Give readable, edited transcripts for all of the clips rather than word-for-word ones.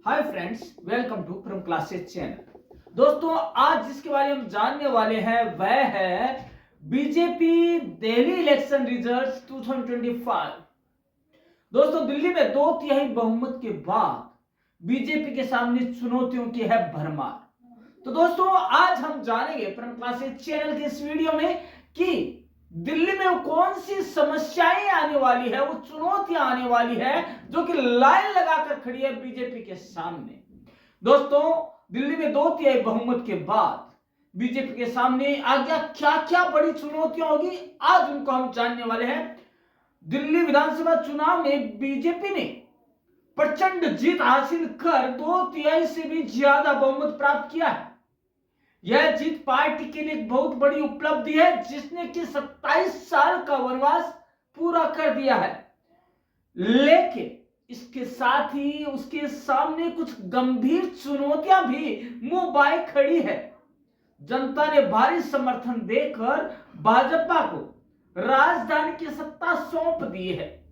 Hi friends, welcome to from classes channel. दोस्तों, आज जिसके बारे में हम जानने वाले हैं वह है बीजेपी दिल्ली इलेक्शन रिजल्ट्स 2025। दोस्तों, दिल्ली में 2/3 बहुमत के बाद बीजेपी के सामने चुनौतियों की है भरमार। तो दोस्तों, आज हम जानेंगे फ्रॉम क्लासेस चैनल के इस वीडियो में कि दिल्ली में वो कौन सी समस्याएं आने वाली है, वो चुनौतियां आने वाली है जो कि लाइन लगाकर खड़ी है बीजेपी के सामने। दोस्तों, दिल्ली में 2/3 बहुमत के बाद बीजेपी के सामने आगे क्या क्या बड़ी चुनौतियां होगी, आज उनको हम जानने वाले हैं। दिल्ली विधानसभा चुनाव में बीजेपी ने प्रचंड जीत हासिल कर 2/3 से भी ज्यादा बहुमत प्राप्त किया है। यह जीत पार्टी के लिए एक बहुत बड़ी उपलब्धि है, जिसने कि 27 साल का वनवास पूरा कर दिया है। लेकिन इसके साथ ही उसके सामने कुछ गंभीर चुनौतियां भी मुंह बाए खड़ी है। जनता ने भारी समर्थन देकर भाजपा को राजधानी की सत्ता सौंप दी है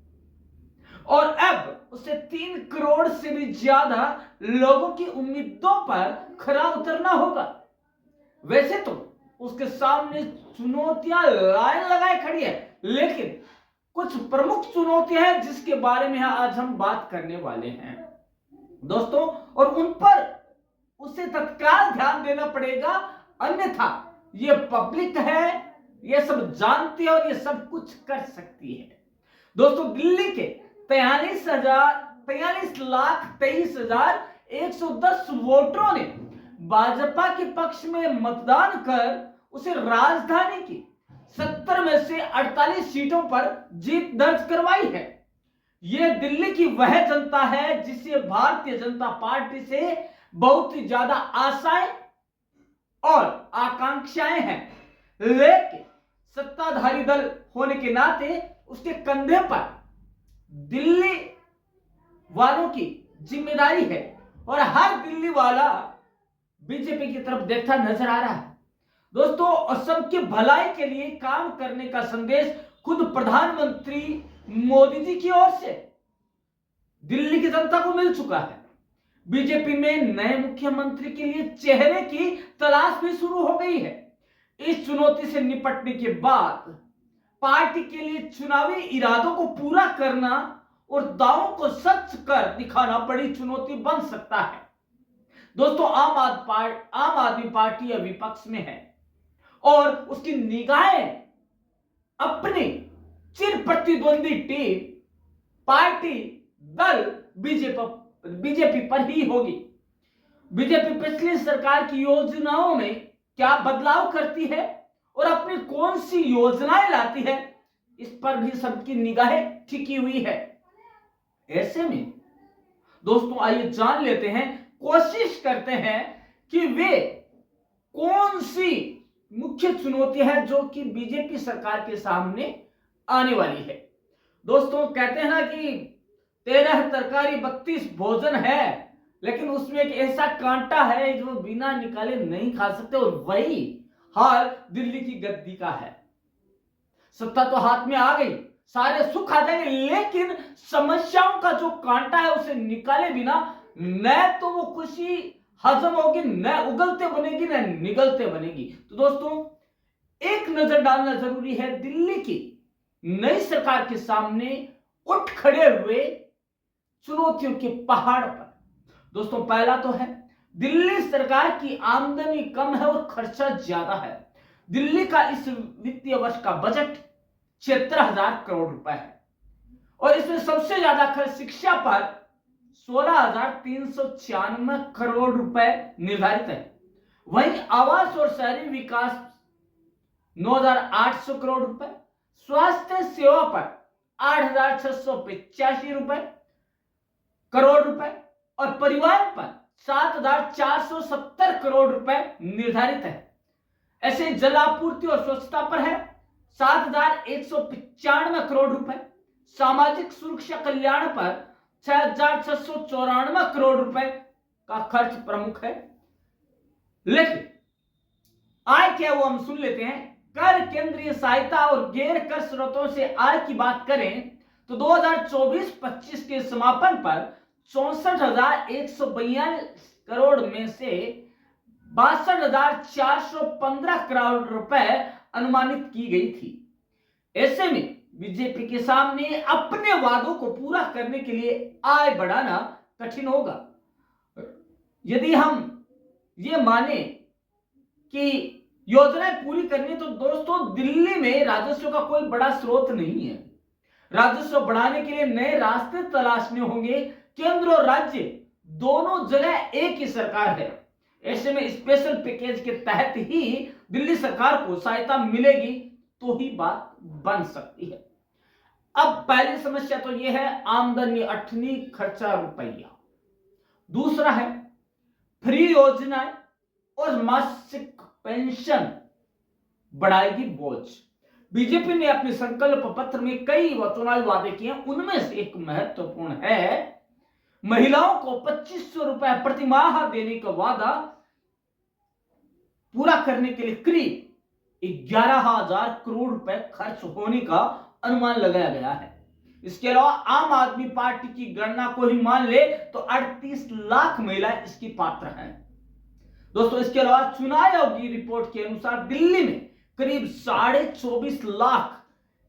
और अब उसे 3 करोड़ से भी ज्यादा लोगों की उम्मीदों पर खरा उतरना होगा। वैसे तो उसके सामने चुनौतियां लाइन लगाए खड़ी है, लेकिन कुछ प्रमुख चुनौतियां हैं जिसके बारे में आज हम बात करने वाले हैं दोस्तों, और उन पर उसे तत्काल ध्यान देना पड़ेगा, अन्यथा ये पब्लिक है, ये सब जानती है और ये सब कुछ कर सकती है। दोस्तों, दिल्ली के 43,23,110 वोटरों ने भाजपा के पक्ष में मतदान कर उसे राजधानी की 70 में से 48 सीटों पर जीत दर्ज करवाई है। यह दिल्ली की वह जनता है जिसे भारतीय जनता पार्टी से बहुत ही ज्यादा आशाएं और आकांक्षाएं हैं, लेकिन सत्ताधारी दल होने के नाते उसके कंधे पर दिल्ली वालों की जिम्मेदारी है और हर दिल्ली वाला बीजेपी की तरफ देखता नजर आ रहा है। दोस्तों, और सबकी भलाई के लिए काम करने का संदेश खुद प्रधानमंत्री मोदी जी की ओर से दिल्ली की जनता को मिल चुका है। बीजेपी में नए मुख्यमंत्री के लिए चेहरे की तलाश भी शुरू हो गई है। इस चुनौती से निपटने के बाद पार्टी के लिए चुनावी इरादों को पूरा करना और दावों को सच कर दिखाना बड़ी चुनौती बन सकता है। दोस्तों, आम आदमी पार्टी या विपक्ष में है और उसकी निगाहें अपनी चिर प्रतिद्वंदी टीम पार्टी दल बीजेपी पर ही होगी। बीजेपी पिछली सरकार की योजनाओं में क्या बदलाव करती है और अपनी कौन सी योजनाएं लाती है, इस पर भी सबकी निगाहें टिकी हुई है। ऐसे में दोस्तों, आइए जान लेते हैं, कोशिश करते हैं कि वे कौन सी मुख्य चुनौती है जो कि बीजेपी सरकार के सामने आने वाली है। दोस्तों, कहते हैं ना कि 13 तरकारी 32 भोजन है, लेकिन उसमें एक ऐसा कांटा है जो बिना निकाले नहीं खा सकते, और वही हाल दिल्ली की गद्दी का है। सत्ता तो हाथ में आ गई, सारे सुख आ जाएंगे, लेकिन समस्याओं का जो कांटा है उसे निकाले बिना न तो वो खुशी हजम होगी, न उगलते बनेगी, न निगलते बनेगी। तो दोस्तों, एक नजर डालना जरूरी है दिल्ली की नई सरकार के सामने उठ खड़े हुए चुनौतियों के पहाड़ पर। दोस्तों, पहला तो है दिल्ली सरकार की आमदनी कम है और खर्चा ज्यादा है। दिल्ली का इस वित्तीय वर्ष का बजट 76,000 करोड़ रुपए है और इसमें सबसे ज्यादा खर्च शिक्षा पर 16,396 करोड़ रुपए निर्धारित है। वहीं आवास और शहरी विकास 9,800 करोड़ रुपए, स्वास्थ्य सेवा पर 8,685 करोड़ रुपए और परिवहन पर 7,470 करोड़ रुपए निर्धारित है। ऐसे जल आपूर्ति और स्वच्छता पर है 7,195 करोड़ रुपए, सामाजिक सुरक्षा कल्याण पर 6,694 करोड़ रुपए का खर्च प्रमुख है। लेकिन आय क्या वो हम सुन लेते हैं। कर, केंद्रीय सहायता और गैर कर स्रोतों से आय की बात करें तो 2024-25 के समापन पर 64,142 करोड़ में से 62,415 करोड़ रुपए अनुमानित की गई थी। ऐसे में बीजेपी के सामने अपने वादों को पूरा करने के लिए आय बढ़ाना कठिन होगा। यदि हम ये माने कि योजनाएं पूरी करनी, तो दोस्तों दिल्ली में राजस्व का कोई बड़ा स्रोत नहीं है। राजस्व बढ़ाने के लिए नए रास्ते तलाशने होंगे। केंद्र और राज्य दोनों जगह एक ही सरकार है। ऐसे में स्पेशल पैकेज के तहत ही दिल्ली सरकार को सहायता मिलेगी तो ही बात बन सकती है। अब पहली समस्या तो यह है आमदनी अठनी खर्चा रुपया। दूसरा है फ्री योजनाएं और मासिक पेंशन बढ़ाएगी बोझ। बीजेपी ने अपने संकल्प पत्र में कई चुनावी वादे किए, उनमें से एक महत्वपूर्ण है महिलाओं को 2500 रुपए प्रति माह देने का वादा पूरा करने के लिए करीब 11,000 करोड़ रुपए खर्च होने का अनुमान लगाया गया है। इसके अलावा आम आदमी पार्टी की गणना को ही मान ले तो 38 लाख महिलाएं इसकी पात्र हैं। दोस्तों इसके अलावा चुनाव आयोग की रिपोर्ट के अनुसार दिल्ली में करीब 24.5 लाख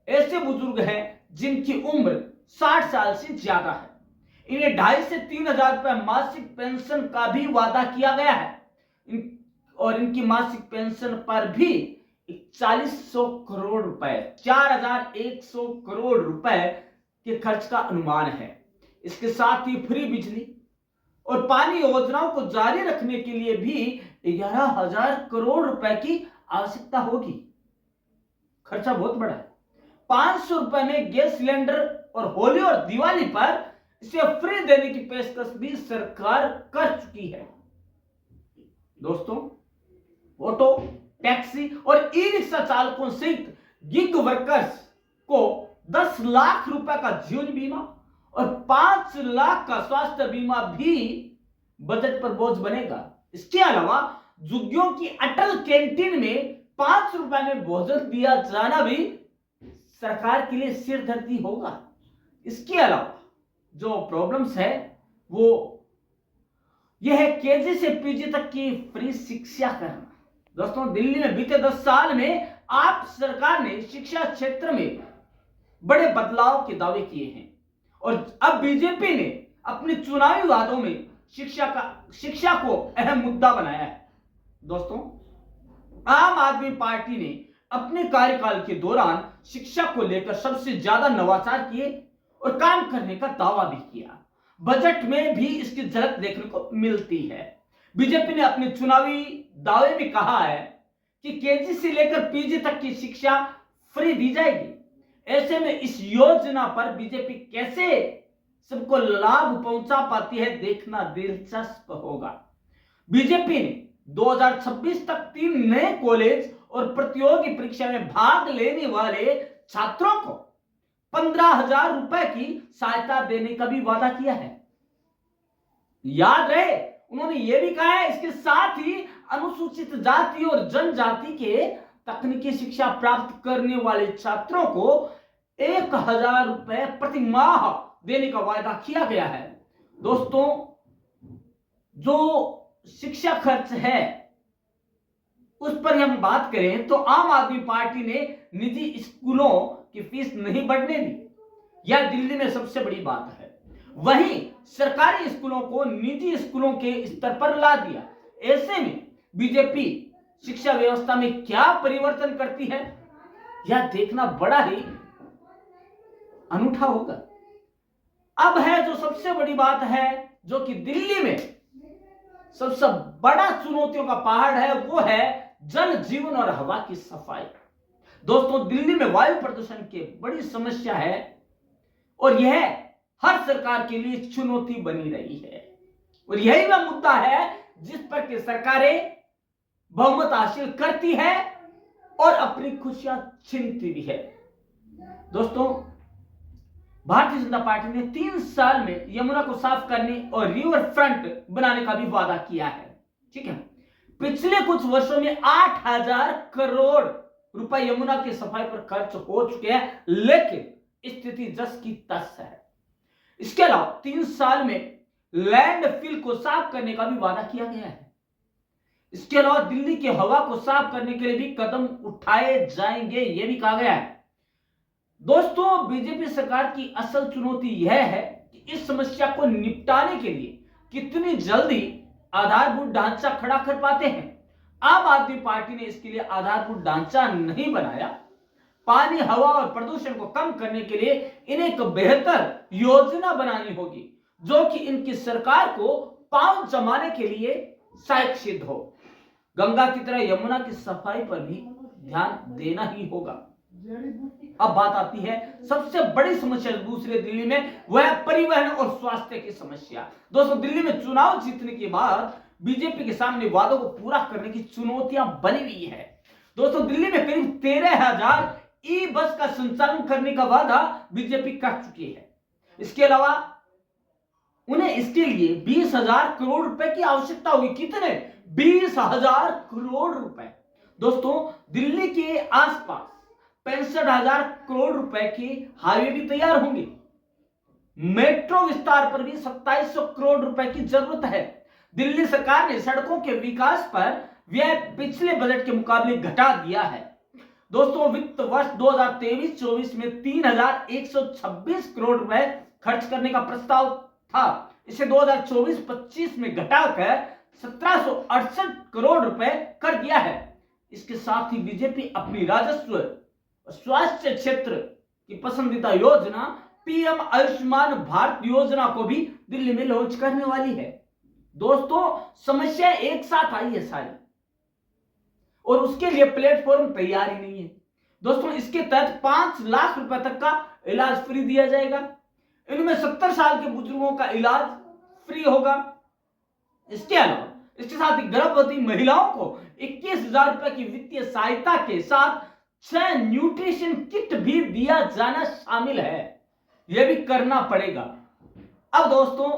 ऐसे बुजुर्ग हैं जिनकी उम्र 60 साल से ज्यादा है। इन्हें 2,500 से 3,000 रुपए मासिक पेंशन का भी वादा किया गया है और इनकी मासिक पेंशन पर भी 4100 करोड़ रुपए 4,100 करोड़ रुपए के खर्च का अनुमान है। इसके साथ ही फ्री बिजली और पानी योजनाओं को जारी रखने के लिए भी 11,000 करोड़ रुपए की आवश्यकता होगी। खर्चा बहुत बड़ा है। 500 रुपए में गैस सिलेंडर और होली और दिवाली पर इसे फ्री देने की पेशकश भी सरकार कर चुकी है। दोस्तों ऑटो, टैक्सी और ई रिक्शा चालकों सहित गिग वर्कर्स को 10 लाख रुपए का जीवन बीमा और 5 लाख का स्वास्थ्य बीमा भी बजट पर बोझ बनेगा। इसके अलावा झुग्गियों की अटल कैंटीन में 5 रुपए में भोजन दिया जाना भी सरकार के लिए सिरदर्दी होगा। इसके अलावा जो प्रॉब्लम्स है वो यह है केजी से पीजी तक की फ्री शिक्षा करना। दोस्तों दिल्ली में बीते 10 साल में आप सरकार ने शिक्षा क्षेत्र में बड़े बदलाव के दावे किए हैं और अब बीजेपी ने अपने चुनावी वादों में शिक्षा को अहम मुद्दा बनाया है। दोस्तों आम आदमी पार्टी ने अपने कार्यकाल के दौरान शिक्षा को लेकर सबसे ज्यादा नवाचार किए और काम करने का दावा भी किया। बजट में भी इसकी झलक देखने को मिलती है। बीजेपी ने अपने चुनावी दावे में कहा है कि केजी से लेकर पीजी तक की शिक्षा फ्री दी जाएगी। ऐसे में इस योजना पर बीजेपी कैसे सबको लाभ पहुंचा पाती है देखना दिलचस्प होगा। बीजेपी ने 2026 तक 3 नए कॉलेज और प्रतियोगी परीक्षा में भाग लेने वाले छात्रों को 15,000 रुपए की सहायता देने का भी वादा किया है। याद रहे उन्होंने यह भी कहा है इसके साथ ही अनुसूचित जाति और जनजाति के तकनीकी शिक्षा प्राप्त करने वाले छात्रों को 1,000 रुपए प्रति माह देने का वादा किया गया है। दोस्तों जो शिक्षा खर्च है उस पर हम बात करें तो आम आदमी पार्टी ने निजी स्कूलों की फीस नहीं बढ़ने दी। यह दिल्ली में सबसे बड़ी बात है। वहीं सरकारी स्कूलों को निजी स्कूलों के स्तर पर ला दिया। ऐसे में बीजेपी शिक्षा व्यवस्था में क्या परिवर्तन करती है यह देखना बड़ा ही अनूठा होगा। अब है जो सबसे बड़ी बात है जो कि दिल्ली में सबसे बड़ा चुनौतियों का पहाड़ है वो है जल जीवन और हवा की सफाई। दोस्तों दिल्ली में वायु प्रदूषण की बड़ी समस्या है और यह हर सरकार के लिए चुनौती बनी रही है और यही वह मुद्दा है जिस पर कि सरकारें बहुमत हासिल करती है और अपनी खुशियां छीनती भी है। दोस्तों भारतीय जनता पार्टी ने 3 साल में यमुना को साफ करने और रिवर फ्रंट बनाने का भी वादा किया है। ठीक है, पिछले कुछ वर्षों में 8,000 करोड़ रुपए यमुना की सफाई पर खर्च हो चुके हैं, लेकिन स्थिति जस की तस है। इसके अलावा 3 साल में लैंडफिल को साफ करने का भी वादा किया गया है। इसके अलावा दिल्ली की हवा को साफ करने के लिए भी कदम उठाए जाएंगे, यह भी कहा गया है। दोस्तों, बीजेपी सरकार की असल चुनौती यह है कि इस समस्या को निपटाने के लिए कितनी जल्दी आधारभूत ढांचा खड़ा कर पाते हैं। आम आदमी पार्टी ने इसके लिए आधारभूत ढांचा नहीं बनाया। पानी, हवा और प्रदूषण को कम करने के लिए इन्हें एक बेहतर योजना बनानी होगी जो कि इनकी सरकार को पांव जमाने के लिए सहायक सिद्ध हो। गंगा की तरह यमुना की सफाई पर भी ध्यान देना ही होगा। अब बात आती है सबसे बड़ी समस्या दूसरे दिल्ली में, वह परिवहन और स्वास्थ्य की समस्या। दोस्तों, दिल्ली में चुनाव जीतने के बाद बीजेपी के सामने वादों को पूरा करने की चुनौतियां बनी हुई है। दोस्तों, दिल्ली में करीब 13,000 ई बस का संचालन करने का वादा बीजेपी कर चुकी है। इसके अलावा उन्हें इसके लिए 20,000 करोड़ रुपए की आवश्यकता होगी। कितने? 20,000 करोड़ रुपए। दोस्तों, दिल्ली के आसपास 65,000 करोड़ रुपए के हाईवे भी तैयार होंगे। मेट्रो विस्तार पर भी 2700 करोड़ रुपए की जरूरत है। दिल्ली सरकार ने सड़कों के विकास पर व्यय पिछले बजट के मुकाबले घटा दिया है। दोस्तों, वित्त वर्ष 2023-24 में 3,126 करोड़ रुपए खर्च करने का प्रस्ताव था। इसे 2024-25 में घटाकर 1768 करोड़ रुपए कर दिया है। इसके साथ ही बीजेपी अपनी राजस्व स्वास्थ्य क्षेत्र की पसंदीदा योजना पीएम आयुष्मान भारत योजना को भी दिल्ली में लॉन्च करने वाली है। दोस्तों, समस्या एक साथ आई है सारी, और उसके लिए प्लेटफॉर्म तैयार ही नहीं है। दोस्तों, इसके तहत 5 लाख रुपए तक का इलाज फ्री दिया जाएगा। इनमें 70 साल के बुजुर्गों का इलाज फ्री होगा। इसके अलावा इसके साथ ही गर्भवती महिलाओं को 21,000 रुपए की वित्तीय सहायता के साथ 6 न्यूट्रिशन किट भी दिया जाना शामिल है। यह भी करना पड़ेगा। अब दोस्तों,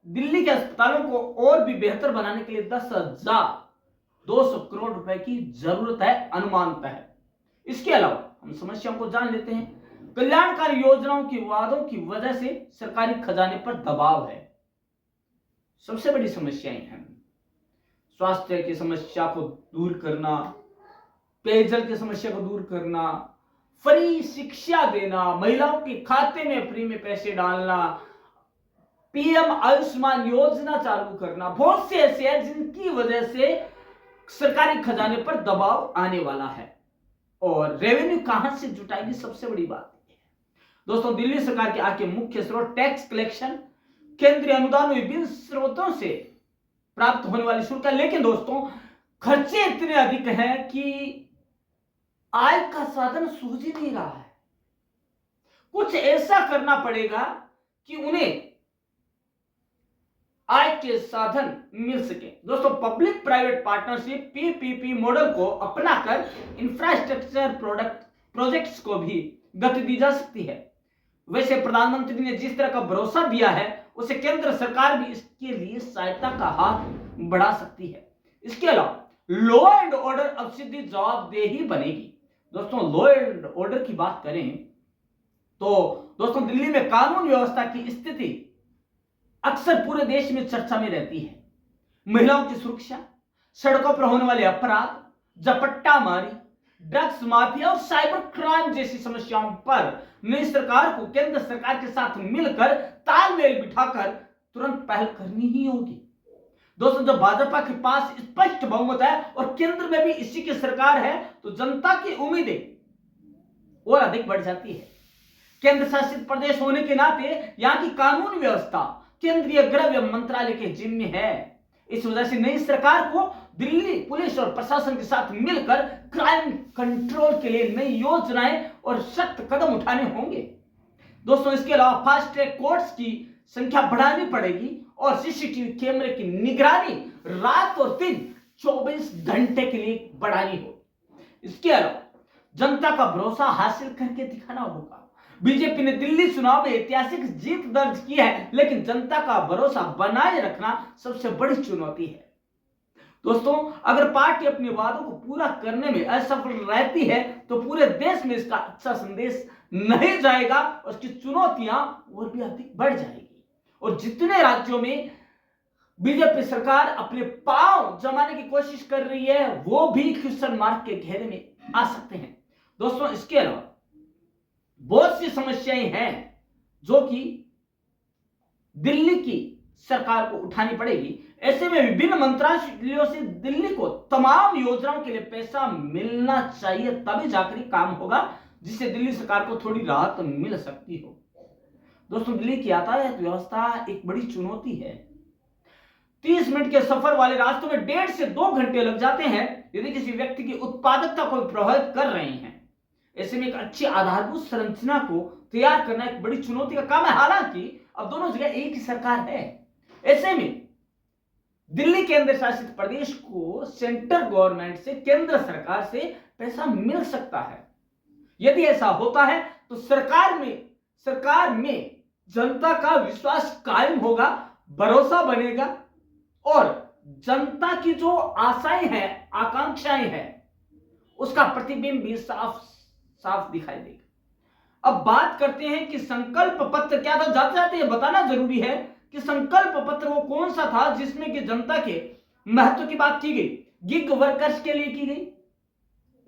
दिल्ली के अस्पतालों को और भी बेहतर बनाने के लिए 10,200 करोड़ रुपए की जरूरत है अनुमानतः है। इसके अलावा हम समस्याओं को जान लेते हैं। कल्याणकारी योजनाओं की वादों की वजह से सरकारी खजाने पर दबाव है। सबसे बड़ी समस्याएं हैं स्वास्थ्य की समस्या को दूर करना, पेयजल की समस्या को दूर करना, फ्री शिक्षा देना, महिलाओं के खाते में फ्री में पैसे डालना, पीएम आयुष्मान योजना चालू करना। बहुत से ऐसे हैं जिनकी वजह से सरकारी खजाने पर दबाव आने वाला है। और रेवेन्यू कहां से जुटाएगी, सबसे बड़ी बात है। दोस्तों, दिल्ली सरकार के आगे मुख्य स्रोत टैक्स कलेक्शन, केंद्रीय अनुदान, विभिन्न स्रोतों से प्राप्त होने वाली शुल्क है। लेकिन दोस्तों, खर्चे इतने अधिक हैं कि आय का साधन सूझ ही नहीं रहा है। कुछ ऐसा करना पड़ेगा कि उन्हें आय के साधन मिल सके। दोस्तों, public private partnership PPP model को अपनाकर इंफ्रास्ट्रक्चर प्रोजेक्ट्स को भी गति दी जा सकती है। वैसे प्रधानमंत्री ने जिस तरह का भरोसा दिया है, उसे केंद्र सरकार भी इसके लिए सहायता का हाथ बढ़ा सकती है। इसके अलावा लॉ एंड ऑर्डर अब सीधी जवाबदेही बनेगी। दोस्तों, लॉ एंड ऑर्डर की बात करें तो दोस्तों, दिल्ली में कानून व्यवस्था की स्थिति अक्सर पूरे देश में चर्चा में रहती है। महिलाओं की सुरक्षा, सड़कों पर होने वाले अपराध, झपट्टा मारी, ड्रग्स माफिया और साइबर क्राइम जैसी समस्याओं पर नई सरकार को केंद्र सरकार के साथ मिलकर तालमेल बिठाकर तुरंत पहल करनी ही होगी। दोस्तों, जब भाजपा के पास स्पष्ट बहुमत है और केंद्र में भी इसी की सरकार है, तो जनता की उम्मीदें और अधिक बढ़ जाती है। केंद्र शासित प्रदेश होने के नाते यहां की कानून व्यवस्था केंद्रीय गृह मंत्रालय के जिम्मे है। इस वजह से नई सरकार को दिल्ली पुलिस और प्रशासन के साथ मिलकर क्राइम कंट्रोल के लिए नई योजनाएं और सख्त कदम उठाने होंगे। दोस्तों, इसके अलावा फास्ट ट्रैक कोर्ट्स की संख्या बढ़ानी पड़ेगी और सीसीटीवी कैमरे की निगरानी रात और दिन 24 घंटे के लिए बढ़ानी होगी। इसके अलावा जनता का भरोसा हासिल करके दिखाना होगा। बीजेपी ने दिल्ली चुनाव में ऐतिहासिक जीत दर्ज की है, लेकिन जनता का भरोसा बनाए रखना सबसे बड़ी चुनौती है। दोस्तों, अगर पार्टी अपने वादों को पूरा करने में असफल रहती है, तो पूरे देश में इसका अच्छा संदेश नहीं जाएगा और उसकी चुनौतियां और भी अधिक बढ़ जाएगी। और जितने राज्यों में बीजेपी सरकार अपने पांव जमाने की कोशिश कर रही है वो भी क्वेश्चन मार्क के घेरे में आ सकते हैं। दोस्तों, इसके अलावा बहुत सी समस्याएं हैं जो कि दिल्ली की सरकार को उठानी पड़ेगी। ऐसे में विभिन्न मंत्रालयों से दिल्ली को तमाम योजनाओं के लिए पैसा मिलना चाहिए, तभी जाकर काम होगा, जिससे दिल्ली सरकार को थोड़ी राहत मिल सकती हो। दोस्तों, दिल्ली की यातायात व्यवस्था एक बड़ी चुनौती है। 30 मिनट के सफर वाले रास्तों में 1.5 से 2 घंटे लग जाते हैं यदि किसी व्यक्ति की उत्पादकता को प्रभावित कर रहे हैं। ऐसे में एक अच्छी आधारभूत संरचना को तैयार करना एक बड़ी चुनौती का काम है। हालांकि अब दोनों जगह एक ही सरकार है। ऐसे में दिल्ली केंद्र शासित प्रदेश को सेंट्रल गवर्नमेंट से, केंद्र सरकार से पैसा मिल सकता है। यदि ऐसा होता है तो सरकार में जनता का विश्वास कायम होगा, भरोसा बनेगा और जनता की जो आशाएं हैं, आकांक्षाएं हैं, उसका प्रतिबिंब भी साफ साफ दिखाई देगा। अब बात करते हैं कि संकल्प पत्र क्या था। जाते जाते ये बताना जरूरी है कि संकल्प पत्र वो कौन सा था जिसमें कि जनता के महत्व की बात की गई, गिग वर्कर्स के लिए की गई।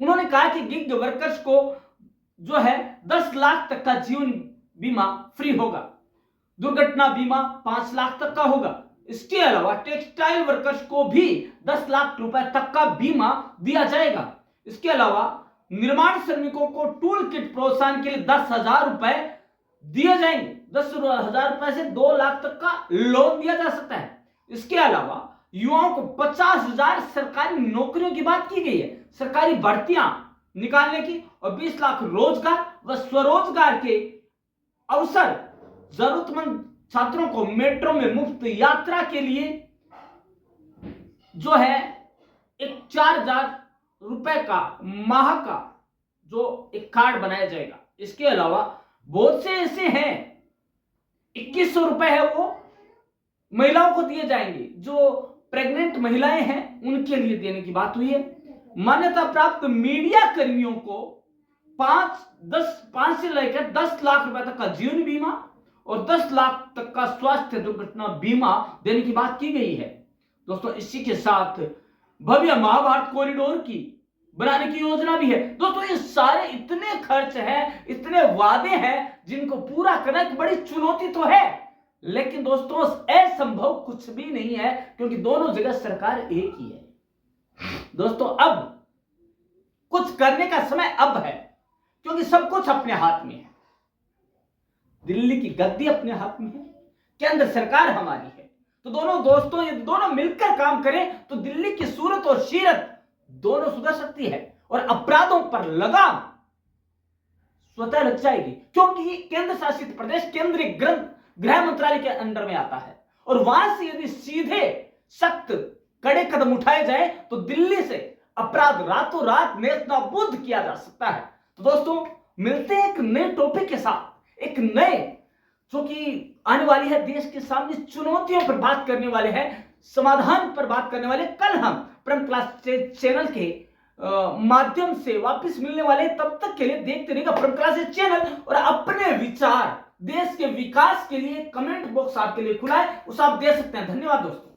उन्होंने कहा कि गिग वर्कर्स को जो है 10 लाख तक का जीवन बीमा फ्री होगा, दुर्घटना बीमा 5 लाख तक का होगा। इसके अलावा टेक्सटाइल वर्कर्स को भी 10 लाख रुपए तक का बीमा दिया जाएगा। इसके अलावा निर्माण श्रमिकों को टूल किट प्रोत्साहन के लिए 10,000 रुपए दिए जाएंगे। 10,000 रुपए से 2 लाख तक का लोन दिया जा सकता है। इसके अलावा युवाओं को 50,000 सरकारी नौकरियों की बात की गई है, सरकारी भर्तियां निकालने की, और 20 लाख रोजगार व स्वरोजगार के अवसर जरूरतमंद छात्रों को मेट्रो में मुफ्त यात्रा के लिए जो है एक 4,000 रुपए का माह का जो एक कार्ड बनाया जाएगा। इसके अलावा बहुत से ऐसे हैं, 2100 रुपए है वो महिलाओं को दिए जाएंगे, जो प्रेग्नेंट महिलाएं हैं उनके लिए देने की बात हुई है। मान्यता प्राप्त मीडिया कर्मियों को 5 से लेकर 10 लाख रुपए तक का जीवन बीमा और 10 लाख तक का स्वास्थ्य दुर्घटना बीमा देने की बात की गई है। दोस्तों, इसी के साथ भव्य महाभारत कॉरिडोर की बनाने की योजना भी है। दोस्तों, ये सारे इतने खर्च हैं, इतने वादे हैं जिनको पूरा करना एक बड़ी चुनौती तो है, लेकिन दोस्तों असंभव कुछ भी नहीं है, क्योंकि दोनों जगह सरकार एक ही है। दोस्तों, अब कुछ करने का समय अब है, क्योंकि सब कुछ अपने हाथ में है। दिल्ली की गद्दी अपने हाथ में है, केंद्र सरकार हमारी है। तो दोनों दोस्तों, ये दोनों मिलकर काम करें तो दिल्ली की सूरत और सीरत दोनों सुधर सकती है और अपराधों पर लगाम स्वतः लग जाएगी, क्योंकि केंद्र शासित प्रदेश केंद्रीय गृह मंत्रालय के अंडर में आता है और वहां से यदि सीधे सख्त कड़े कदम उठाए जाए तो दिल्ली से अपराध रातों रात नेस्तनाबूद किया जा सकता है। तो दोस्तों, मिलते हैं एक नए टॉपिक के साथ, एक नए जो कि आने वाली है देश के सामने चुनौतियों पर बात करने वाले हैं, समाधान पर बात करने वाले। कल हम परम क्लास चैनल के माध्यम से वापस मिलने वाले। तब तक के लिए देखते रहिएगा परम क्लास चैनल और अपने विचार देश के विकास के लिए कमेंट बॉक्स आपके लिए खुला है, उसे आप दे सकते हैं। धन्यवाद दोस्तों।